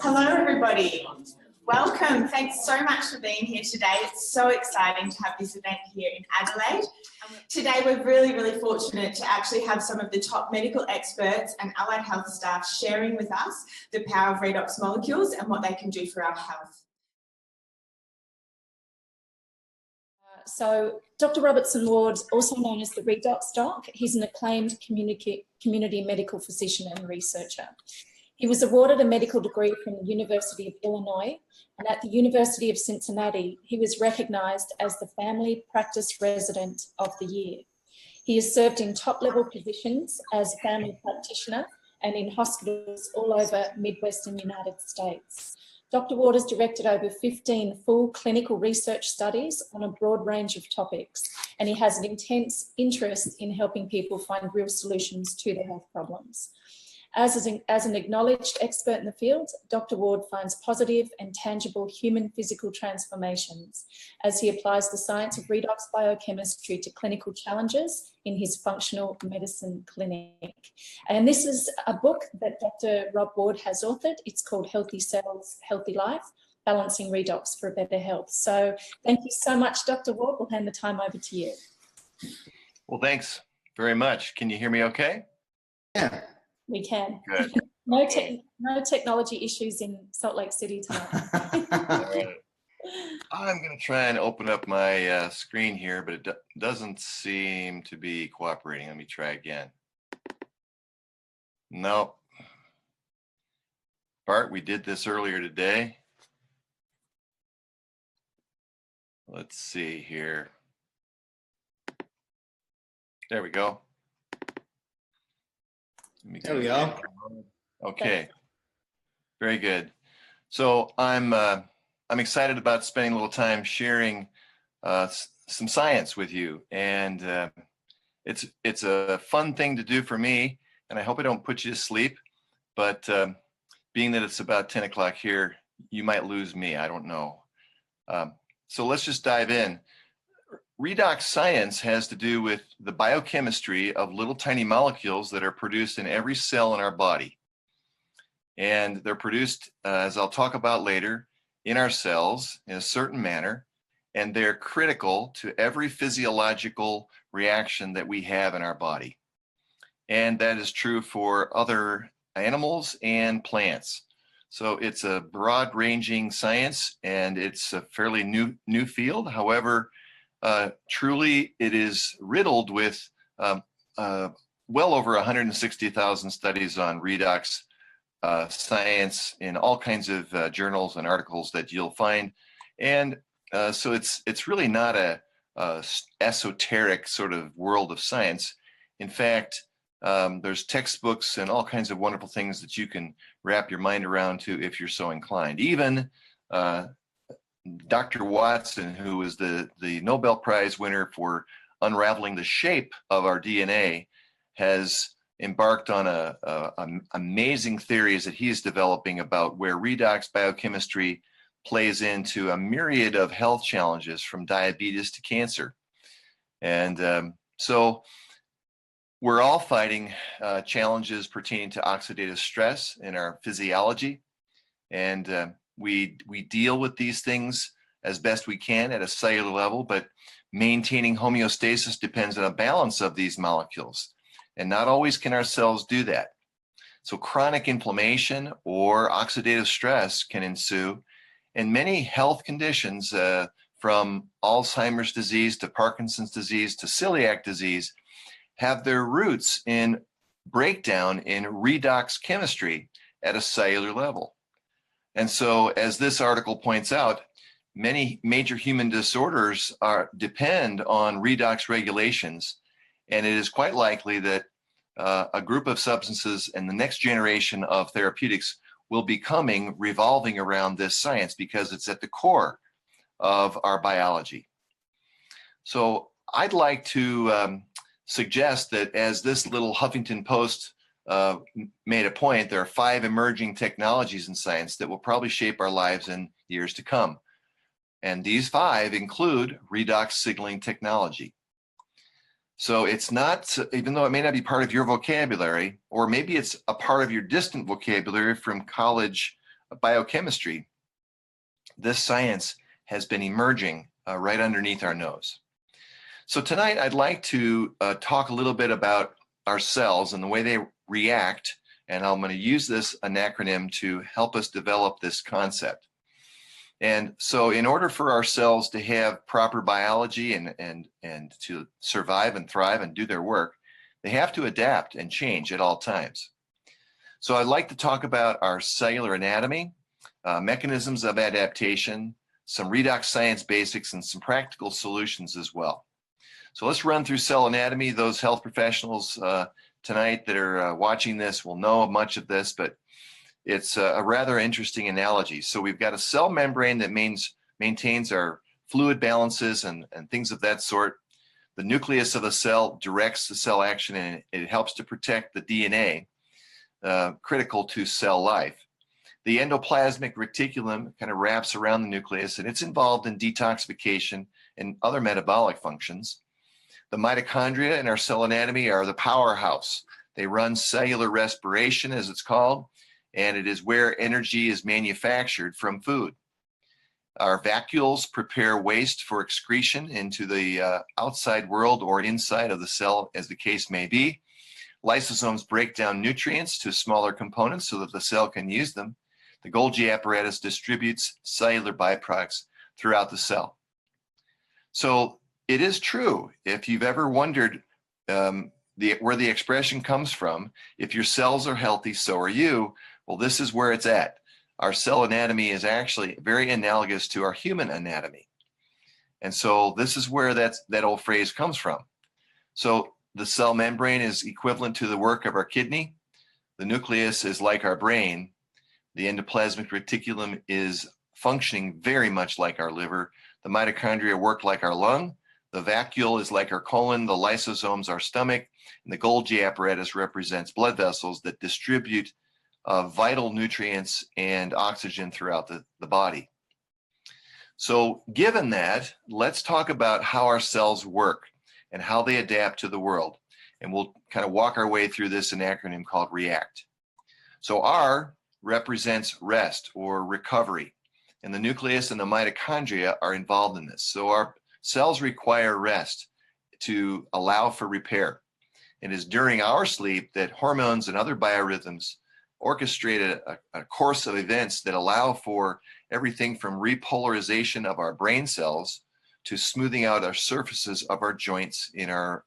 Hello, everybody. Welcome. Thanks so much for being here today. It's so exciting to have this event here in Adelaide. Today, we're really fortunate to actually have some of the top medical experts and allied health staff sharing with us the power of Redox molecules and what they can do for our health. So Dr. Robertson Ward, also known as the Redox Doc, he's an acclaimed community medical physician and researcher. He was awarded a medical degree from the University of Illinois, and at the University of Cincinnati, he was recognised as the Family Practice Resident of the Year. He has served in top-level positions as a family practitioner and in hospitals all over Midwestern United States. Dr. Ward has directed over 15 full clinical research studies on a broad range of topics, and he has an intense interest in helping people find real solutions to their health problems. As an acknowledged expert in the field, Dr. Ward finds positive and tangible human physical transformations as he applies the science of redox biochemistry to clinical challenges in his functional medicine clinic. And this is a book that Dr. Rob Ward has authored. It's called Healthy Cells, Healthy Life, Balancing Redox for Better Health. So thank you so much, Dr. Ward. We'll hand the time over to you. Well, thanks very much. Can you hear me okay? Yeah. We can. Good. No technology issues in Salt Lake City tonight. Right. I'm going to try and open up my screen here, but it doesn't seem to be cooperating. Let me try again. Nope. Bart, we did this earlier today. Let's see here. There we go. There we go. Okay, very good. So I'm excited about spending a little time sharing some science with you, and it's a fun thing to do for me, and I hope I don't put you to sleep. But being that it's about 10 o'clock here, you might lose me. I don't know. So let's just dive in. Redox science has to do with the biochemistry of little tiny molecules that are produced in every cell in our body. And they're produced, as I'll talk about later, in our cells in a certain manner, and they're critical to every physiological reaction that we have in our body. And that is true for other animals and plants. So it's a broad-ranging science, and it's a fairly new field. However, truly, it is riddled with well over 160,000 studies on redox science in all kinds of journals and articles that you'll find. And so it's really not a esoteric sort of world of science. In fact, there's textbooks and all kinds of wonderful things that you can wrap your mind around to if you're so inclined. Even Dr. Watson, who was the Nobel Prize winner for unraveling the shape of our DNA, has embarked on amazing theories that he's developing about where redox biochemistry plays into a myriad of health challenges from diabetes to cancer. And so we're all fighting challenges pertaining to oxidative stress in our physiology. And we deal with these things as best we can at a cellular level, but maintaining homeostasis depends on a balance of these molecules. And not always can our cells do that. So chronic inflammation or oxidative stress can ensue, and many health conditions from Alzheimer's disease to Parkinson's disease to celiac disease have their roots in breakdown in redox chemistry at a cellular level. And so, as this article points out, many major human disorders depend on redox regulations, and it is quite likely that a group of substances and the next generation of therapeutics will be coming revolving around this science because it's at the core of our biology. So I'd like to suggest that, as this little Huffington Post made a point, there are 5 emerging technologies in science that will probably shape our lives in years to come. And these 5 include redox signaling technology. So it's not, even though it may not be part of your vocabulary, or maybe it's a part of your distant vocabulary from college biochemistry, this science has been emerging right underneath our nose. So tonight I'd like to talk a little bit about our cells and the way they react, and I'm going to use this an acronym to help us develop this concept. And so in order for our cells to have proper biology and to survive and thrive and do their work, they have to adapt and change at all times. So I'd like to talk about our cellular anatomy, mechanisms of adaptation, some redox science basics, and some practical solutions as well. So let's run through cell anatomy. Those health professionals tonight that are watching this will know much of this, but it's a rather interesting analogy. So we've got a cell membrane that maintains our fluid balances and things of that sort. The nucleus of the cell directs the cell action, and it helps to protect the DNA, critical to cell life. The endoplasmic reticulum kind of wraps around the nucleus, and it's involved in detoxification and other metabolic functions. The mitochondria in our cell anatomy are the powerhouse. They run cellular respiration, as it's called, and it is where energy is manufactured from food. Our vacuoles prepare waste for excretion into the outside world or inside of the cell, as the case may be. Lysosomes break down nutrients to smaller components so that the cell can use them. The Golgi apparatus distributes cellular byproducts throughout the cell. So it is true, if you've ever wondered where the expression comes from, if your cells are healthy, so are you. Well, this is where it's at. Our cell anatomy is actually very analogous to our human anatomy. And so this is where that old phrase comes from. So the cell membrane is equivalent to the work of our kidney. The nucleus is like our brain. The endoplasmic reticulum is functioning very much like our liver. The mitochondria work like our lung. The vacuole is like our colon. The lysosomes our stomach. And the Golgi apparatus represents blood vessels that distribute vital nutrients and oxygen throughout the body. So given that, let's talk about how our cells work and how they adapt to the world. And we'll kind of walk our way through this, an acronym called REACT. So R represents rest or recovery, and the nucleus and the mitochondria are involved in this. So our cells require rest to allow for repair. It is during our sleep that hormones and other biorhythms orchestrate a course of events that allow for everything from repolarization of our brain cells to smoothing out our surfaces of our joints in our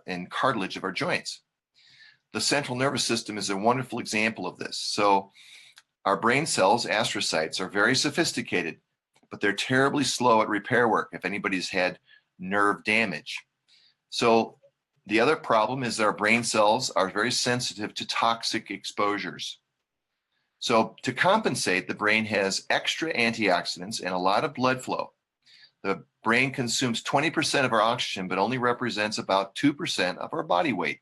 and cartilage of our joints. The central nervous system is a wonderful example of this. So our brain cells, astrocytes, are very sophisticated, but they're terribly slow at repair work if anybody's had nerve damage. So the other problem is our brain cells are very sensitive to toxic exposures. So to compensate, the brain has extra antioxidants and a lot of blood flow. The brain consumes 20% of our oxygen, but only represents about 2% of our body weight.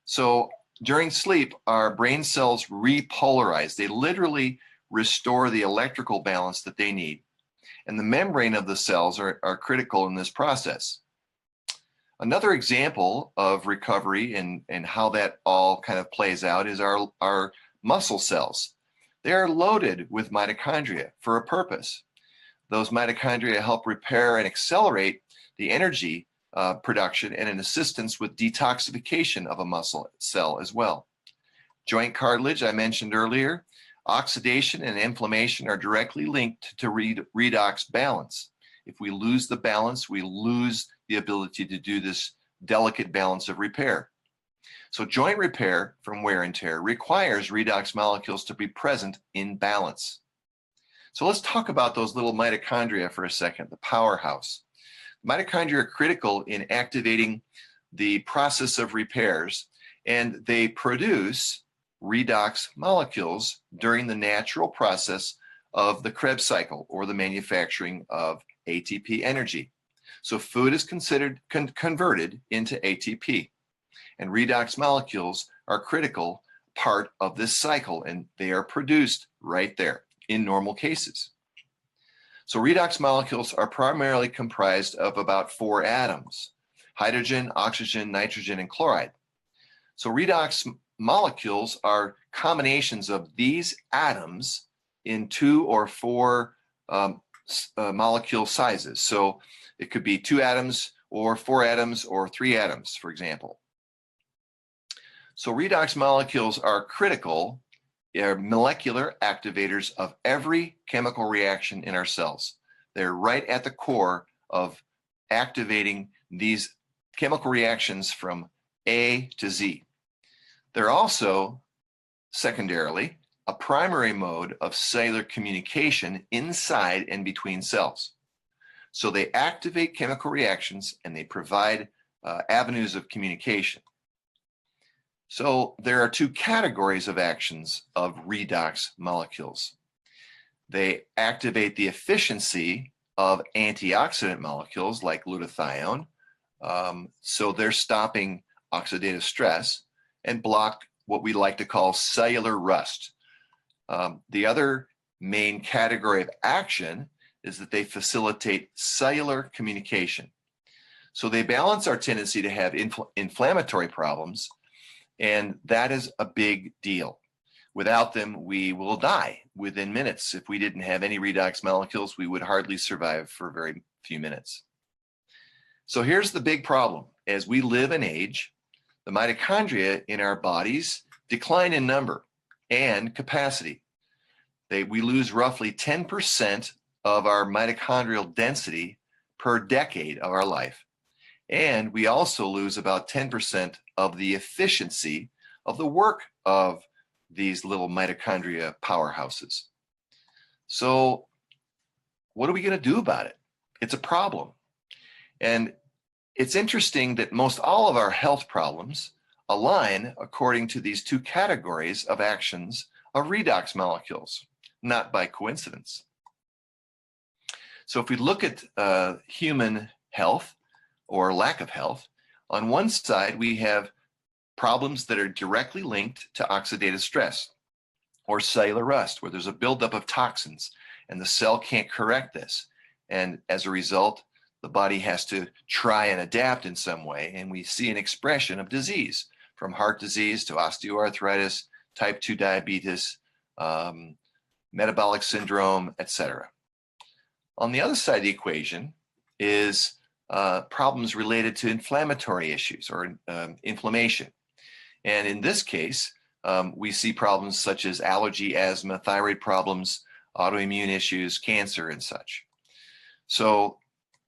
So during sleep, our brain cells repolarize. They literally restore the electrical balance that they need. And the membrane of the cells are critical in this process. Another example of recovery and how that all kind of plays out is our muscle cells. They are loaded with mitochondria for a purpose. Those mitochondria help repair and accelerate the energy production and an assistance with detoxification of a muscle cell as well. Joint cartilage, I mentioned earlier, oxidation and inflammation are directly linked to redox balance. If we lose the balance, we lose the ability to do this delicate balance of repair. So joint repair from wear and tear requires redox molecules to be present in balance. So let's talk about those little mitochondria for a second, the powerhouse. Mitochondria are critical in activating the process of repairs, and they produce redox molecules during the natural process of the Krebs cycle, or the manufacturing of ATP energy. So food is converted into ATP, and redox molecules are a critical part of this cycle, and they are produced right there in normal cases. So redox molecules are primarily comprised of about 4 atoms. hydrogen, oxygen, nitrogen, and chloride. So redox molecules are combinations of these atoms in 2 or 4 molecule sizes. So it could be 2 atoms or 4 atoms or 3 atoms, for example. So redox molecules are critical. They're molecular activators of every chemical reaction in our cells. They're right at the core of activating these chemical reactions from A to Z. They're also, secondarily, a primary mode of cellular communication inside and between cells. So they activate chemical reactions and they provide avenues of communication. So there are 2 categories of actions of redox molecules. They activate the efficiency of antioxidant molecules like glutathione. So they're stopping oxidative stress and block what we like to call cellular rust. The other main category of action is that they facilitate cellular communication. So they balance our tendency to have inflammatory problems, and that is a big deal. Without them, we will die within minutes. If we didn't have any redox molecules, we would hardly survive for very few minutes. So here's the big problem. As we live and age, the mitochondria in our bodies decline in number and capacity. We lose roughly 10% of our mitochondrial density per decade of our life. And we also lose about 10% of the efficiency of the work of these little mitochondria powerhouses. So what are we going to do about it? It's a problem. And it's interesting that most all of our health problems align according to these 2 categories of actions of redox molecules, not by coincidence. So if we look at human health or lack of health, on one side we have problems that are directly linked to oxidative stress or cellular rust, where there's a buildup of toxins and the cell can't correct this. And as a result, the body has to try and adapt in some way. And we see an expression of disease, from heart disease to osteoarthritis, type 2 diabetes, metabolic syndrome, etc. On the other side of the equation is problems related to inflammatory issues or inflammation. And in this case, we see problems such as allergy, asthma, thyroid problems, autoimmune issues, cancer, and such. So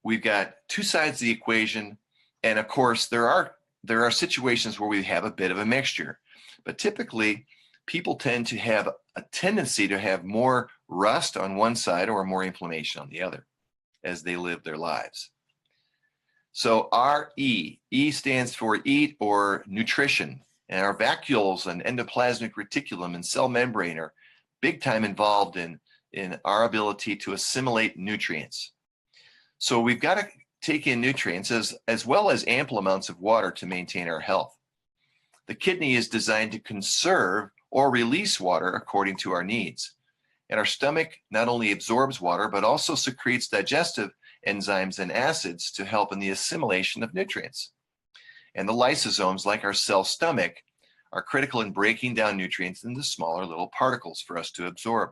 we've got 2 sides of the equation. And of course, there are situations where we have a bit of a mixture. But typically, people tend to have a tendency to have more rust on one side or more inflammation on the other as they live their lives. So RE, E stands for eat or nutrition. And our vacuoles and endoplasmic reticulum and cell membrane are big time involved in our ability to assimilate nutrients. So we've got to take in nutrients as well as ample amounts of water to maintain our health. The kidney is designed to conserve or release water according to our needs. And our stomach not only absorbs water, but also secretes digestive enzymes and acids to help in the assimilation of nutrients. And the lysosomes, like our cell stomach, are critical in breaking down nutrients into smaller little particles for us to absorb.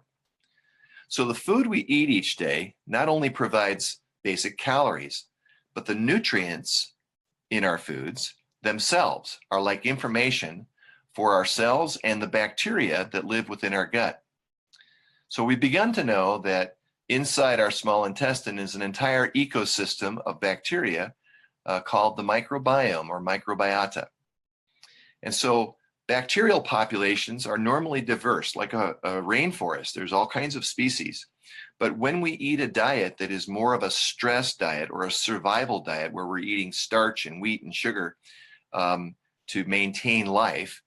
So the food we eat each day not only provides basic calories, but the nutrients in our foods themselves are like information for our cells and the bacteria that live within our gut. So we've begun to know that inside our small intestine is an entire ecosystem of bacteria called the microbiome or microbiota. And so bacterial populations are normally diverse, like a rainforest. There's all kinds of species. But when we eat a diet that is more of a stress diet or a survival diet, where we're eating starch and wheat and sugar to maintain life,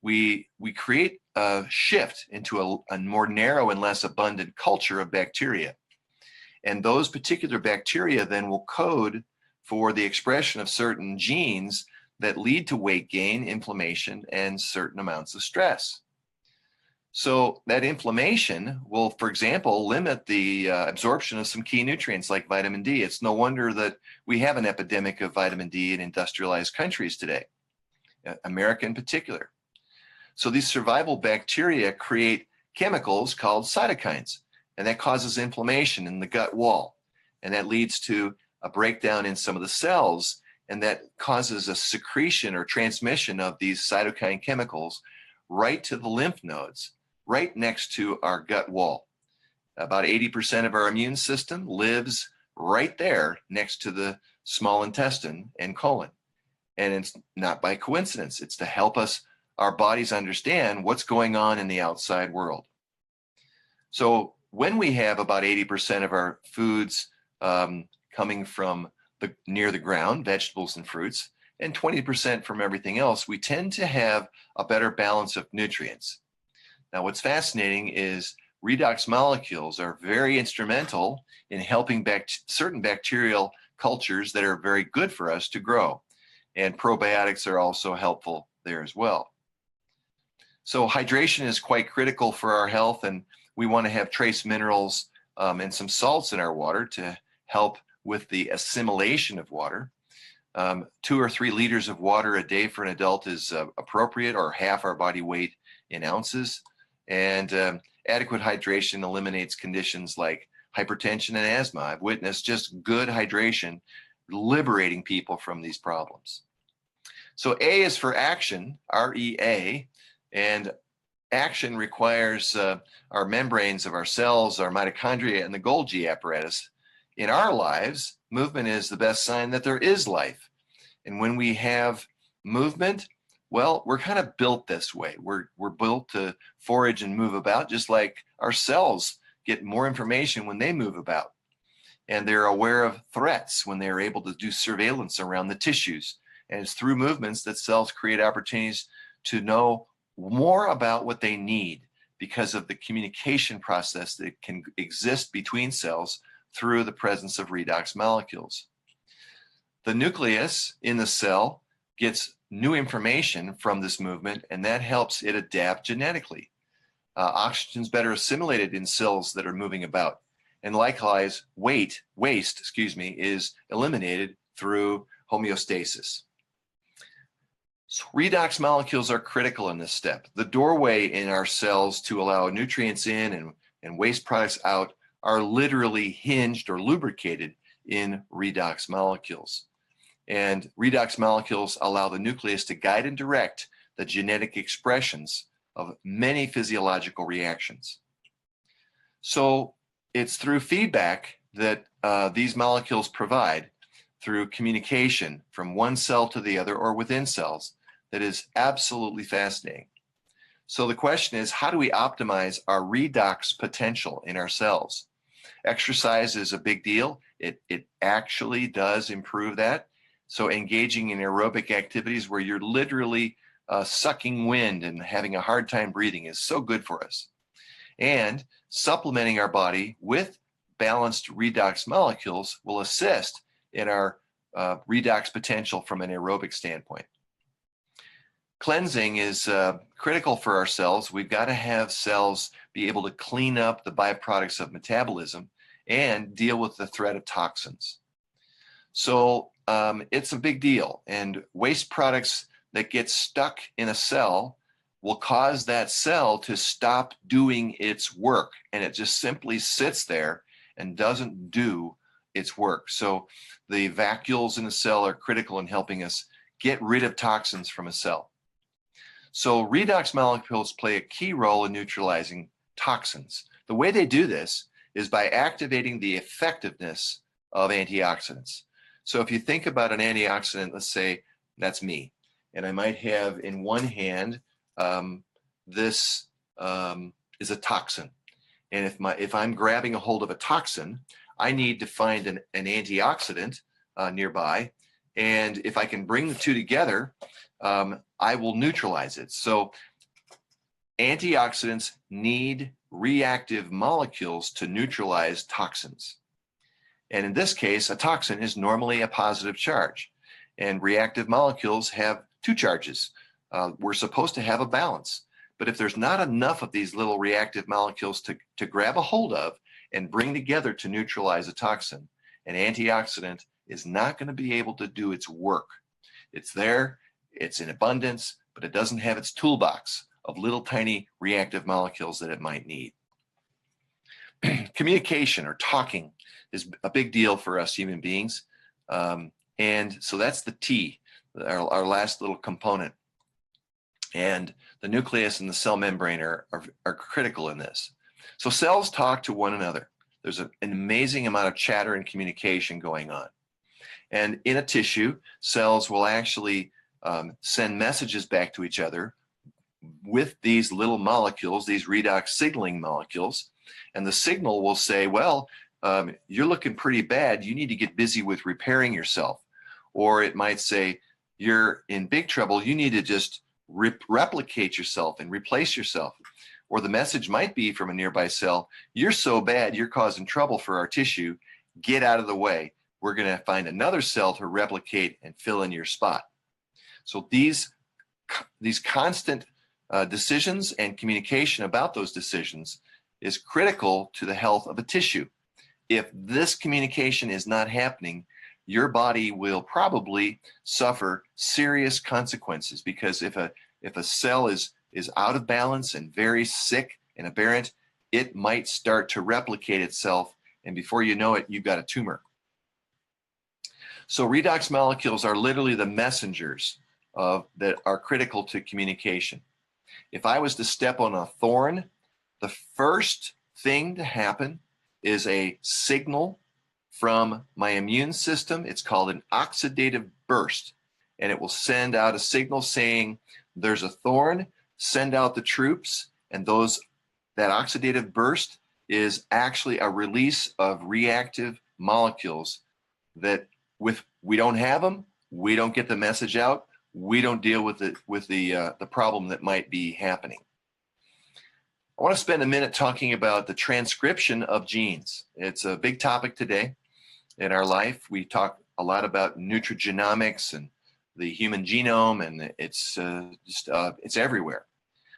we create a shift into a more narrow and less abundant culture of bacteria. And those particular bacteria then will code for the expression of certain genes that lead to weight gain, inflammation, and certain amounts of stress. So that inflammation will, for example, limit the absorption of some key nutrients like vitamin D. It's no wonder that we have an epidemic of vitamin D in industrialized countries today, America in particular. So these survival bacteria create chemicals called cytokines, and that causes inflammation in the gut wall. And that leads to a breakdown in some of the cells, and that causes a secretion or transmission of these cytokine chemicals right to the lymph nodes, right next to our gut wall. About 80% of our immune system lives right there next to the small intestine and colon. And it's not by coincidence. It's to help us, our bodies, understand what's going on in the outside world. So when we have about 80% of our foods coming from near the ground, vegetables and fruits, and 20% from everything else, we tend to have a better balance of nutrients. Now, what's fascinating is redox molecules are very instrumental in helping certain bacterial cultures that are very good for us to grow. And probiotics are also helpful there as well. So hydration is quite critical for our health, and we want to have trace minerals and some salts in our water to help with the assimilation of water. 2 or 3 liters of water a day for an adult is appropriate, or half our body weight in ounces. And adequate hydration eliminates conditions like hypertension and asthma. I've witnessed just good hydration liberating people from these problems. So A is for action, REA, and action requires our membranes of our cells, our mitochondria, and the Golgi apparatus. In our lives, movement is the best sign that there is life. And when we have movement, well, we're kind of built this way. We're built to forage and move about, just like our cells get more information when they move about. And they're aware of threats when they're able to do surveillance around the tissues. And it's through movements that cells create opportunities to know more about what they need because of the communication process that can exist between cells through the presence of redox molecules. The nucleus in the cell gets new information from this movement, and that helps it adapt genetically. Oxygen is better assimilated in cells that are moving about, and likewise waste is eliminated through homeostasis. So redox molecules are critical in this step. The doorway in our cells to allow nutrients in and waste products out are literally hinged or lubricated in redox molecules. And redox molecules allow the nucleus to guide and direct the genetic expressions of many physiological reactions. So it's through feedback that these molecules provide, through communication from one cell to the other or within cells, that is absolutely fascinating. So the question is, how do we optimize our redox potential in our cells? Exercise is a big deal. It actually does improve that. So engaging in aerobic activities where you're literally sucking wind and having a hard time breathing is so good for us. And supplementing our body with balanced redox molecules will assist in our redox potential from an aerobic standpoint. Cleansing is critical for our cells. We've got to have cells be able to clean up the byproducts of metabolism and deal with the threat of toxins. So it's a big deal, and waste products that get stuck in a cell will cause that cell to stop doing its work, and it just simply sits there and doesn't do its work. So the vacuoles in a cell are critical in helping us get rid of toxins from a cell. So redox molecules play a key role in neutralizing toxins. The way they do this is by activating the effectiveness of antioxidants. So if you think about an antioxidant, let's say that's me, and I might have in one hand, this is a toxin. And if I'm grabbing a hold of a toxin, I need to find an antioxidant nearby. And if I can bring the two together, I will neutralize it. So antioxidants need reactive molecules to neutralize toxins. And in this case, a toxin is normally a positive charge, and reactive molecules have 2 charges. We're supposed to have a balance But if there's not enough of these little reactive molecules to grab a hold of and bring together to neutralize a toxin, an antioxidant is not going to be able to do its work. It's there, it's in abundance, but it doesn't have its toolbox of little tiny reactive molecules that it might need. Communication or talking is a big deal for us human beings. And so that's the T, our last little component. And the nucleus and the cell membrane are critical in this. So cells talk to one another. There's an amazing amount of chatter and communication going on. And in a tissue, cells will actually send messages back to each other with these little molecules, these redox signaling molecules. And the signal will say, well, you're looking pretty bad. You need to get busy with repairing yourself. Or it might say, you're in big trouble. You need to just replicate yourself and replace yourself. Or the message might be from a nearby cell, you're so bad, you're causing trouble for our tissue. Get out of the way. We're going to find another cell to replicate and fill in your spot. So these constant decisions and communication about those decisions is critical to the health of a tissue. If this communication is not happening, your body will probably suffer serious consequences, because if a cell is out of balance and very sick and aberrant, it might start to replicate itself, and before you know it, you've got a tumor. So redox molecules are literally the messengers that are critical to communication. If I was to step on a thorn, the first thing to happen is a signal from my immune system. It's called an oxidative burst, and it will send out a signal saying there's a thorn, send out the troops, and that oxidative burst is actually a release of reactive molecules that we don't have them, we don't get the message out, we don't deal with the problem that might be happening. I want to spend a minute talking about the transcription of genes. It's a big topic today in our life. We talk a lot about nutrigenomics and the human genome, and it's everywhere.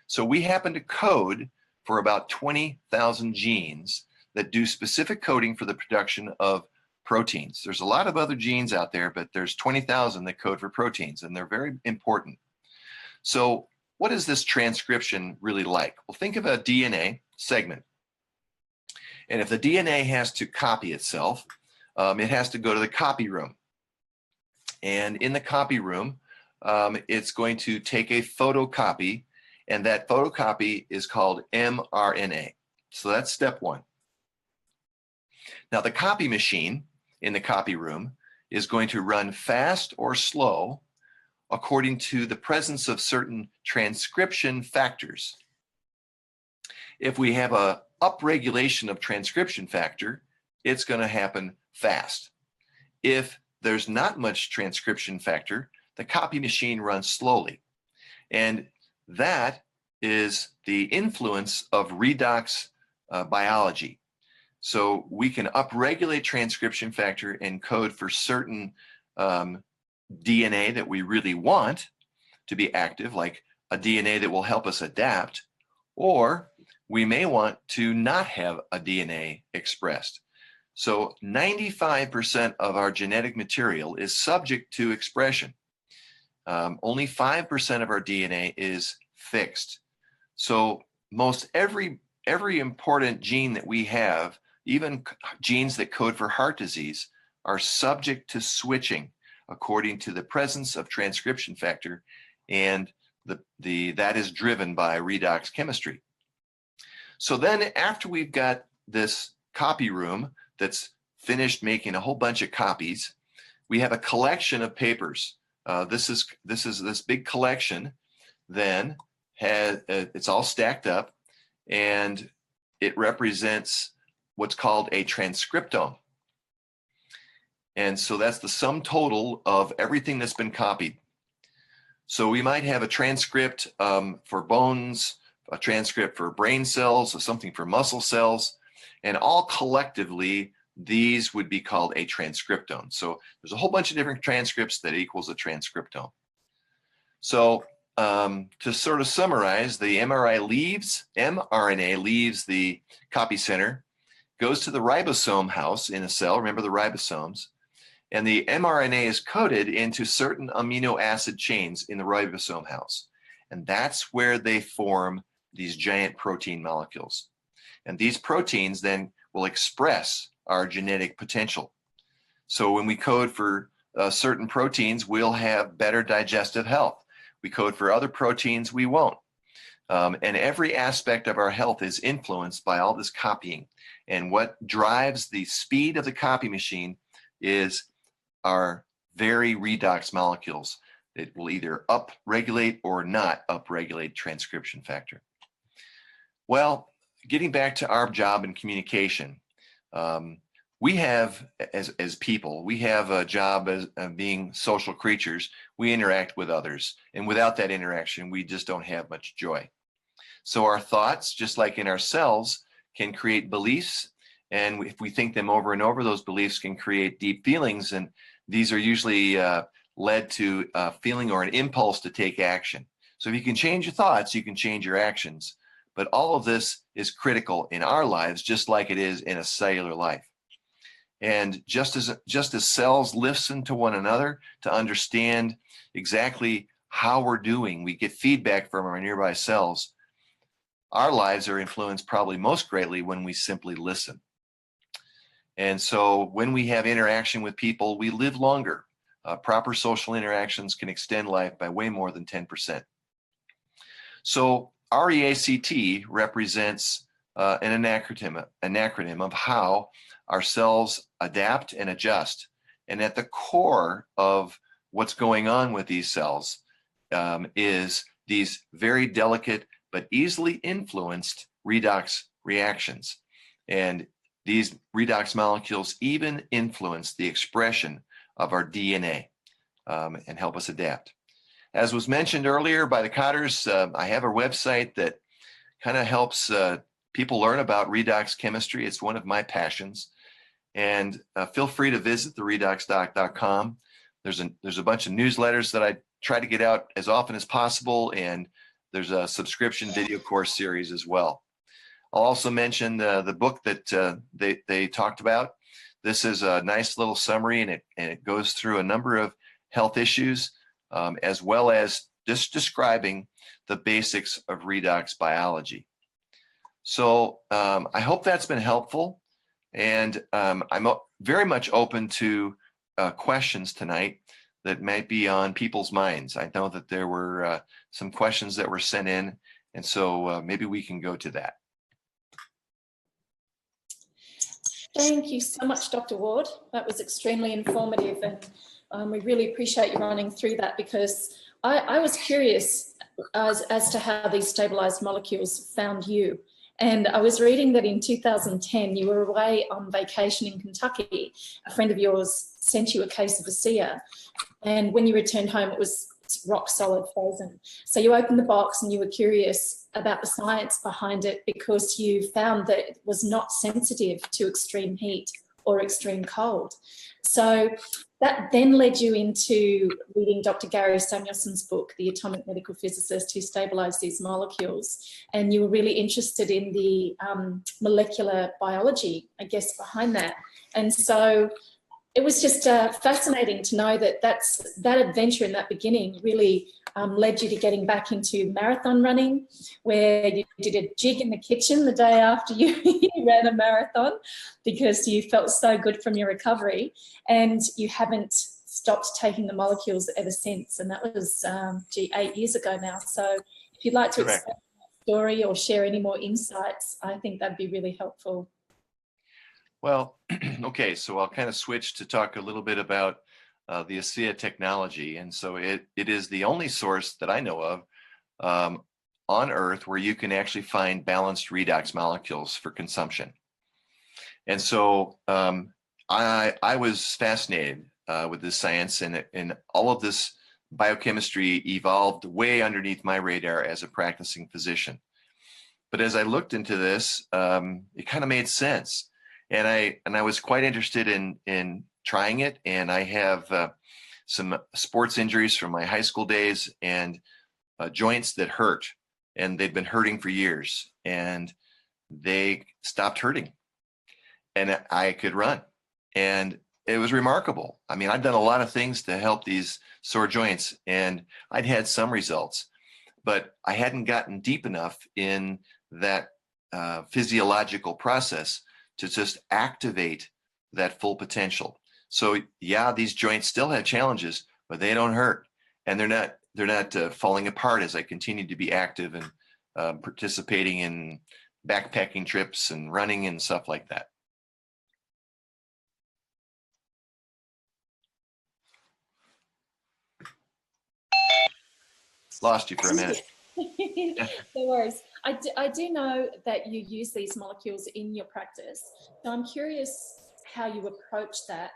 So we happen to code for about 20,000 genes that do specific coding for the production of proteins. There's a lot of other genes out there, but there's 20,000 that code for proteins, and they're very important. So what is this transcription really like? Well, think of a DNA segment. And if the DNA has to copy itself, it has to go to the copy room. And in the copy room, it's going to take a photocopy, and that photocopy is called mRNA. So that's step one. Now, the copy machine in the copy room is going to run fast or slow according to the presence of certain transcription factors. If we have an upregulation of transcription factor, it's going to happen fast. If there's not much transcription factor, the copy machine runs slowly. And that is the influence of redox biology. So we can upregulate transcription factor and code for certain DNA that we really want to be active, like a DNA that will help us adapt, or we may want to not have a DNA expressed. So 95% of our genetic material is subject to expression. Only 5% of our DNA is fixed. So most every important gene that we have, even genes that code for heart disease, are subject to switching according to the presence of transcription factor, and that is driven by redox chemistry. So then after we've got this copy room that's finished making a whole bunch of copies, we have a collection of papers. This big collection then it's all stacked up, and it represents what's called a transcriptome. And so that's the sum total of everything that's been copied. So we might have a transcript for bones, a transcript for brain cells, or something for muscle cells, and all collectively, these would be called a transcriptome. So there's a whole bunch of different transcripts that equals a transcriptome. So to sort of summarize, the mRNA leaves the copy center, goes to the ribosome house in a cell. Remember the ribosomes. And the mRNA is coded into certain amino acid chains in the ribosome house. And that's where they form these giant protein molecules. And these proteins then will express our genetic potential. So when we code for certain proteins, we'll have better digestive health. We code for other proteins, we won't. And every aspect of our health is influenced by all this copying. And what drives the speed of the copy machine is our very redox molecules. It will either upregulate or not upregulate transcription factor. Well, getting back to our job in communication, we have, as people, we have a job as being social creatures. We interact with others, and without that interaction, we just don't have much joy. So our thoughts, just like in our cells, can create beliefs, and if we think them over and over, those beliefs can create deep feelings, and these are usually led to a feeling or an impulse to take action. So if you can change your thoughts, you can change your actions. But all of this is critical in our lives, just like it is in a cellular life. And just as cells listen to one another to understand exactly how we're doing, we get feedback from our nearby cells. Our lives are influenced probably most greatly when we simply listen. And so when we have interaction with people, we live longer. Proper social interactions can extend life by way more than 10%. So REACT represents an acronym of how our cells adapt and adjust. And at the core of what's going on with these cells is these very delicate but easily influenced redox reactions. And these redox molecules even influence the expression of our DNA and help us adapt. As was mentioned earlier by the Cotters, I have a website that kind of helps people learn about redox chemistry. It's one of my passions. And feel free to visit the redoxdoc.com. There's a bunch of newsletters that I try to get out as often as possible, and there's a subscription video course series as well. I'll also mention the book that they talked about. This is a nice little summary, and it goes through a number of health issues, as well as just describing the basics of redox biology. So I hope that's been helpful, and I'm very much open to questions tonight that might be on people's minds. I know that there were some questions that were sent in, and so maybe we can go to that. Thank you so much, Dr. Ward. That was extremely informative, and we really appreciate you running through that, because I was curious as to how these stabilized molecules found you. And I was reading that in 2010, you were away on vacation in Kentucky. A friend of yours sent you a case of Asea, and when you returned home, it was rock solid frozen. So you opened the box and you were curious about the science behind it, because you found that it was not sensitive to extreme heat or extreme cold. So that then led you into reading Dr. Gary Samuelson's book, The Atomic Medical Physicist Who Stabilized These Molecules. And you were really interested in the molecular biology, I guess, behind that. And so it was just fascinating to know that that adventure in that beginning really led you to getting back into marathon running, where you did a jig in the kitchen the day after you ran a marathon because you felt so good from your recovery, and you haven't stopped taking the molecules ever since. And that was, 8 years ago now. So if you'd like to explain that story or share any more insights, I think that'd be really helpful. Well, okay, so I'll kind of switch to talk a little bit about the Asea technology. And so it is the only source that I know of on Earth where you can actually find balanced redox molecules for consumption. And so I was fascinated with this science, and all of this biochemistry evolved way underneath my radar as a practicing physician. But as I looked into this, it kind of made sense. And I was quite interested in trying it. And I have some sports injuries from my high school days, and joints that hurt, and they'd been hurting for years, and they stopped hurting, and I could run. And it was remarkable. I mean, I'd done a lot of things to help these sore joints, and I'd had some results, but I hadn't gotten deep enough in that physiological process to just activate that full potential. So yeah, these joints still have challenges, but they don't hurt, and they're not falling apart as I continue to be active and participating in backpacking trips and running and stuff like that. Lost you for a minute. No worries. I do know that you use these molecules in your practice. So I'm curious how you approach that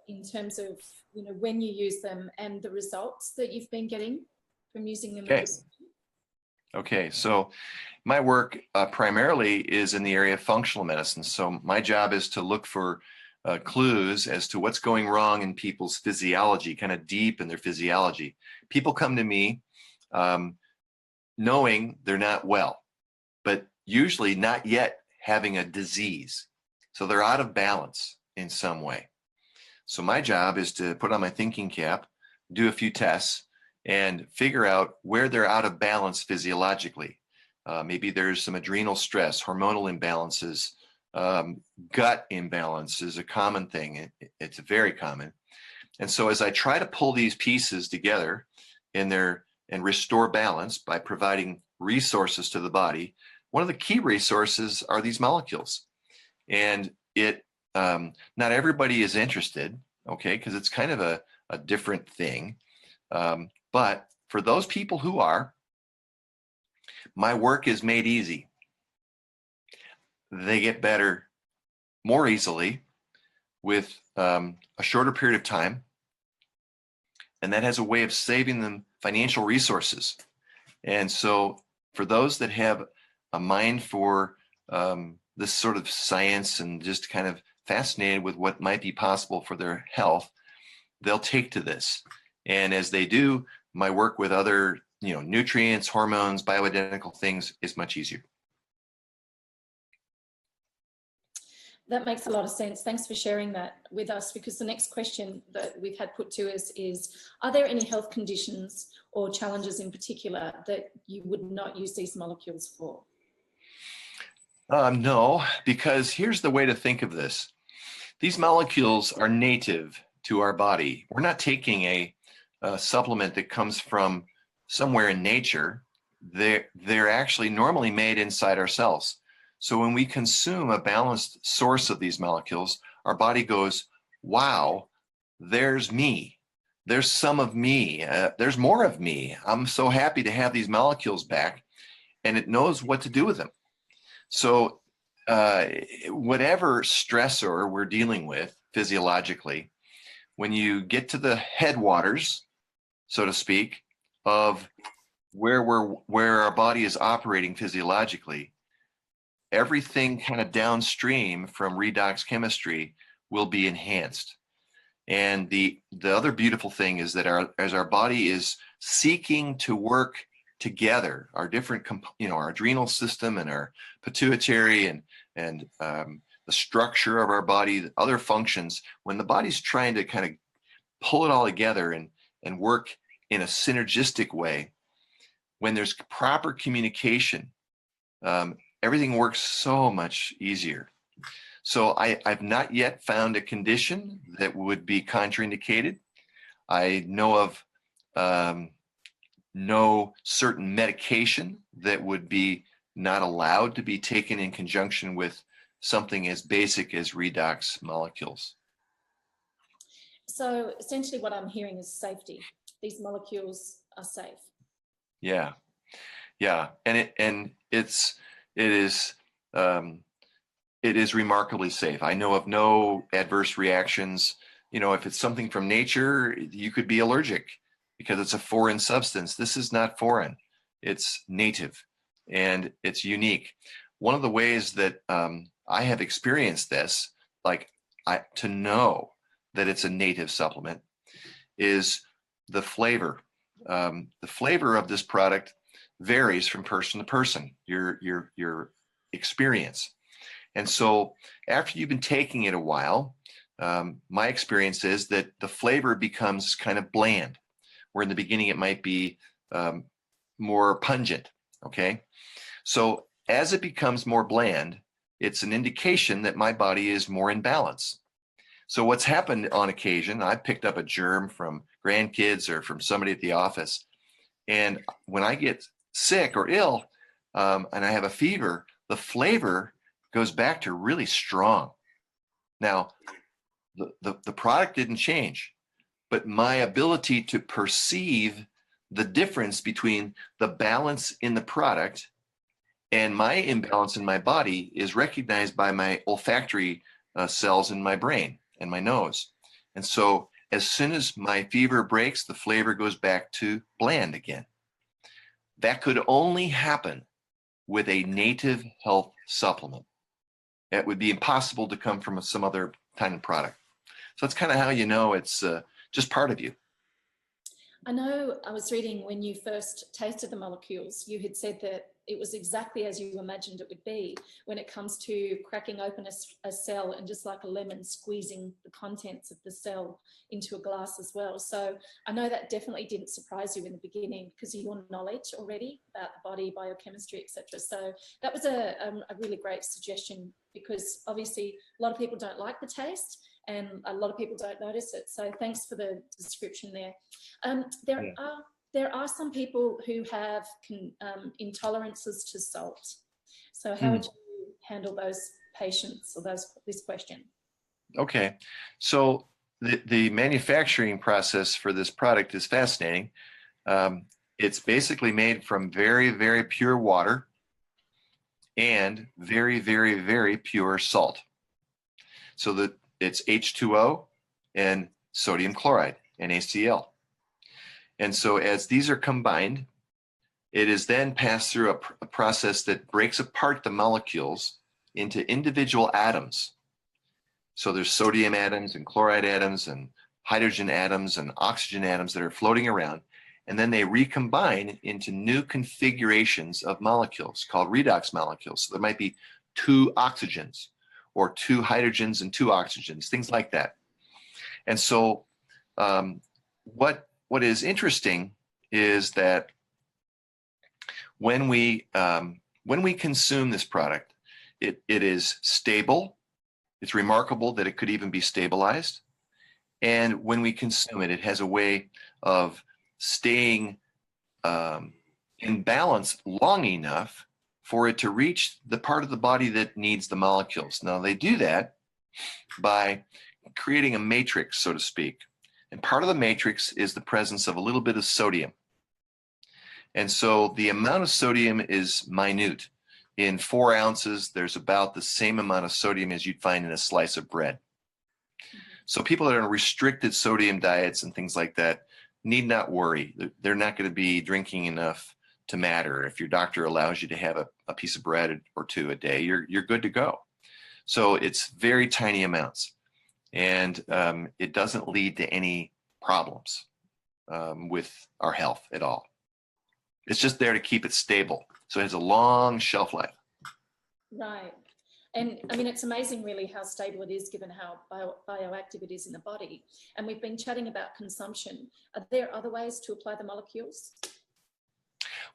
in terms of, when you use them and the results that you've been getting from using them. Okay, so my work primarily is in the area of functional medicine. So my job is to look for clues as to what's going wrong in people's physiology, kind of deep in their physiology. People come to me knowing they're not well, but usually not yet having a disease. So they're out of balance in some way. So my job is to put on my thinking cap, do a few tests, and figure out where they're out of balance physiologically. Maybe there's some adrenal stress, hormonal imbalances, gut imbalance is a common thing. It's very common. And so as I try to pull these pieces together and restore balance by providing resources to the body, one of the key resources are these molecules. And not everybody is interested, okay, because it's kind of a different thing. But for those people who are, my work is made easy. They get better more easily with a shorter period of time. And that has a way of saving them financial resources. And so for those that have a mind for this sort of science and just kind of fascinated with what might be possible for their health, they'll take to this. And as they do, my work with other, nutrients, hormones, bioidentical things is much easier. That makes a lot of sense. Thanks for sharing that with us, because the next question that we've had put to us is, are there any health conditions or challenges in particular that you would not use these molecules for? No, because here's the way to think of this. These molecules are native to our body. We're not taking a supplement that comes from somewhere in nature. They're actually normally made inside our cells. So when we consume a balanced source of these molecules, our body goes, wow, there's me. There's some of me. There's more of me. I'm so happy to have these molecules back. And it knows what to do with them. So whatever stressor we're dealing with physiologically, when you get to the headwaters, so to speak, of where our body is operating physiologically, everything kind of downstream from redox chemistry will be enhanced. And the other beautiful thing is that as our body is seeking to work together, our different, our adrenal system and our pituitary and the structure of our body, the other functions, when the body's trying to kind of pull it all together and work in a synergistic way, when there's proper communication, everything works so much easier. So I've not yet found a condition that would be contraindicated. I know of no certain medication that would be not allowed to be taken in conjunction with something as basic as redox molecules. So essentially what I'm hearing is safety. These molecules are safe. Yeah. And it is remarkably safe. I know of no adverse reactions. If it's something from nature, you could be allergic because it's a foreign substance. This is not foreign. It's native and it's unique. One of the ways that I have experienced this, to know that it's a native supplement, is the flavor. the flavor of this product varies from person to person, your experience. And so after you've been taking it a while, my experience is that the flavor becomes kind of bland, where in the beginning it might be more pungent, okay? So as it becomes more bland, it's an indication that my body is more in balance. So what's happened on occasion, I picked up a germ from grandkids or from somebody at the office, and when I get sick or ill and I have a fever, the flavor goes back to really strong. Now, the product didn't change, but my ability to perceive the difference between the balance in the product and my imbalance in my body is recognized by my olfactory cells in my brain and my nose. And so as soon as my fever breaks, the flavor goes back to bland again. That could only happen with a native health supplement. It would be impossible to come from some other kind of product. So that's kind of how you know it's just part of you. I know I was reading when you first tasted the molecules, you had said that it was exactly as you imagined it would be when it comes to cracking open a cell and just like a lemon squeezing the contents of the cell into a glass as well. So I know that definitely didn't surprise you in the beginning because of your knowledge already about the body, biochemistry, etc. So that was a really great suggestion because obviously a lot of people don't like the taste and a lot of people don't notice it. So thanks for the description there. There are some people who have intolerances to salt. So how would you handle those patients or this question? Okay, so the manufacturing process for this product is fascinating. It's basically made from very, very pure water and very, very, very pure salt. So that it's H2O and sodium chloride, NaCl. And so as these are combined, it is then passed through a process that breaks apart the molecules into individual atoms. So there's sodium atoms and chloride atoms and hydrogen atoms and oxygen atoms that are floating around. And then they recombine into new configurations of molecules called redox molecules. So there might be 2 oxygens or 2 hydrogens and 2 oxygens, things like that. And so what is interesting is that when we consume this product, it is stable. It's remarkable that it could even be stabilized. And when we consume it, it has a way of staying in balance long enough for it to reach the part of the body that needs the molecules. Now, they do that by creating a matrix, so to speak. And part of the matrix is the presence of a little bit of sodium. And so the amount of sodium is minute. In 4 ounces, there's about the same amount of sodium as you'd find in a slice of bread. So people that are on restricted sodium diets and things like that need not worry. They're not going to be drinking enough to matter. If your doctor allows you to have a piece of bread or 2 a day, you're good to go. So it's very tiny amounts. And it doesn't lead to any problems with our health at all. It's just there to keep it stable. So it has a long shelf life. Right. And I mean, it's amazing really how stable it is given how bioactive it is in the body. And we've been chatting about consumption. Are there other ways to apply the molecules?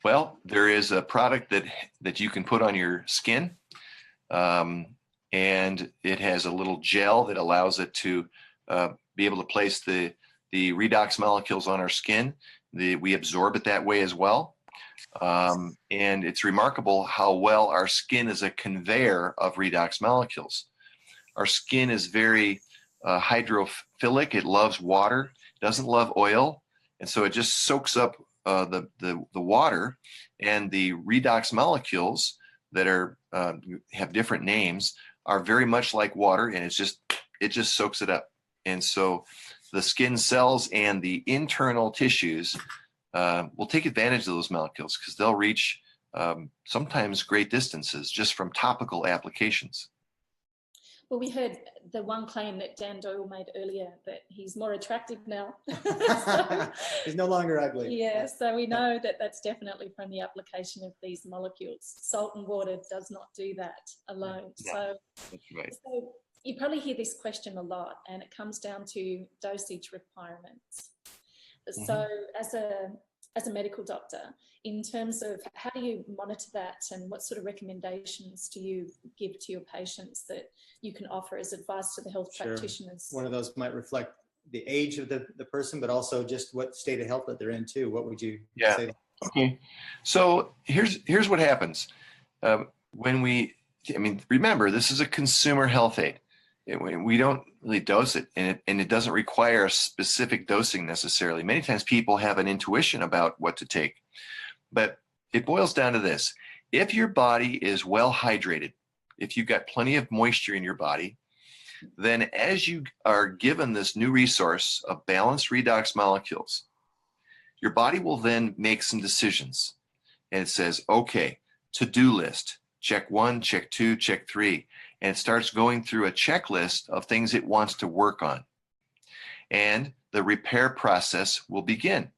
Well, there is a product that you can put on your skin. And it has a little gel that allows it to be able to place the redox molecules on our skin. We absorb it that way as well. And it's remarkable how well our skin is a conveyor of redox molecules. Our skin is very hydrophilic. It loves water, doesn't love oil. And so it just soaks up the water, and the redox molecules that are have different names are very much like water, and it just soaks it up. And so the skin cells and the internal tissues will take advantage of those molecules because they'll reach sometimes great distances just from topical applications. Well, we heard the one claim that Dan Doyle made earlier, that he's more attractive now. He's no longer ugly. Yeah, so we know that that's definitely from the application of these molecules. Salt and water does not do that alone. Yeah, So, that's right. so you probably hear this question a lot, and it comes down to dosage requirements. So as a medical doctor, in terms of how do you monitor that, and what sort of recommendations do you give to your patients that you can offer as advice to the health practitioners? One of those might reflect the age of the person, but also just what state of health that they're in too. What would you say? Okay. So here's what happens. Remember, this is a consumer health aid. We don't really dose it, and it doesn't require a specific dosing necessarily. Many times people have an intuition about what to take, but it boils down to this. If your body is well hydrated, if you've got plenty of moisture in your body, then as you are given this new resource of balanced redox molecules, your body will then make some decisions. And it says, okay, to-do list, check 1, check 2, check 3. And it starts going through a checklist of things it wants to work on. And the repair process will begin.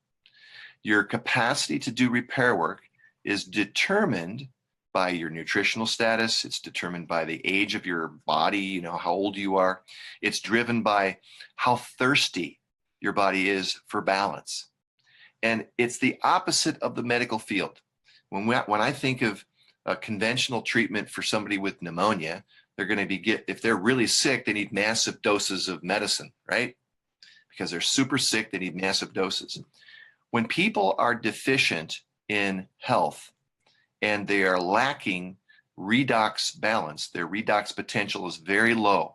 Your capacity to do repair work is determined by your nutritional status. It's determined by the age of your body, how old you are. It's driven by how thirsty your body is for balance. And it's the opposite of the medical field. When I think of a conventional treatment for somebody with pneumonia, they're going to if they're really sick, they need massive doses of medicine, right? Because they're super sick, they need massive doses. When people are deficient in health and they are lacking redox balance, their redox potential is very low,